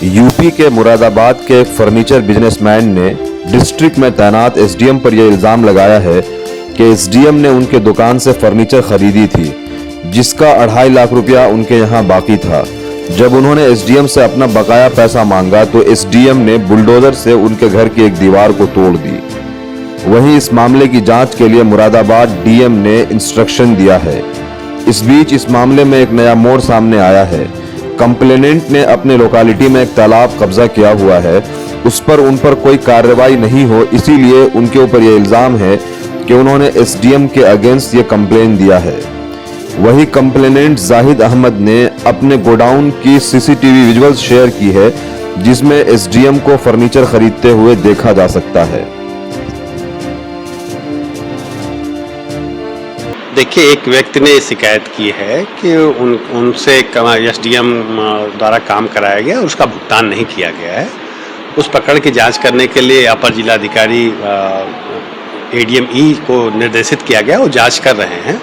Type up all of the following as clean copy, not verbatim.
UP के मुरादाबाद के एक फर्नीचर बिजनेसमैन ने डिस्ट्रिक्ट में तैनात एसडीएम पर यह इल्जाम लगाया है कि एसडीएम ने उनके दुकान से फर्नीचर खरीदी थी, जिसका 2.5 लाख रुपया उनके यहाँ बाकी था। जब उन्होंने एसडीएम से अपना बकाया पैसा मांगा तो एसडीएम ने बुलडोजर से उनके घर की एक दीवार को तोड़ दी। वहीं इस मामले की जांच के लिए मुरादाबाद डीएम ने इंस्ट्रक्शन दिया है। इस बीच इस मामले में एक नया मोड़ सामने आया है। कंप्लेनेंट ने अपने लोकेलिटी में एक तालाब कब्जा किया हुआ है, उस पर उन पर कोई कार्रवाई नहीं हो, इसीलिए उनके ऊपर यह इल्जाम है कि उन्होंने एसडीएम के अगेंस्ट ये कंप्लेन दिया है। वही कंप्लेनेंट जाहिद अहमद ने अपने गोडाउन की सीसीटीवी विजुअल्स शेयर की है, जिसमें एसडीएम को फर्नीचर खरीदते हुए देखा जा सकता है। देखिए, एक व्यक्ति ने शिकायत की है कि उनसे एसडीएम द्वारा काम कराया गया और उसका भुगतान नहीं किया गया है। उस प्रकरण की जांच करने के लिए अपर जिलाधिकारी एडीएम ई को निर्देशित किया गया, वो जांच कर रहे हैं।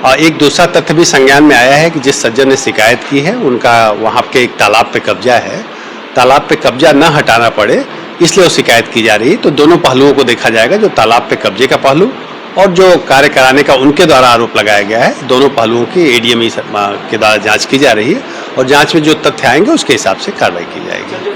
और एक दूसरा तथ्य भी संज्ञान में आया है कि जिस सज्जन ने शिकायत की है उनका वहाँ के एक तालाब पे कब्जा है। तालाब पे कब्जा न हटाना पड़े इसलिए वो शिकायत की जा रही है। तो दोनों पहलुओं को देखा जाएगा, जो तालाब पे कब्जे का पहलू और जो कार्य कराने का उनके द्वारा आरोप लगाया गया है। दोनों पहलुओं की एडीएम के द्वारा जांच की जा रही है और जांच में जो तथ्य आएंगे उसके हिसाब से कार्रवाई की जाएगी।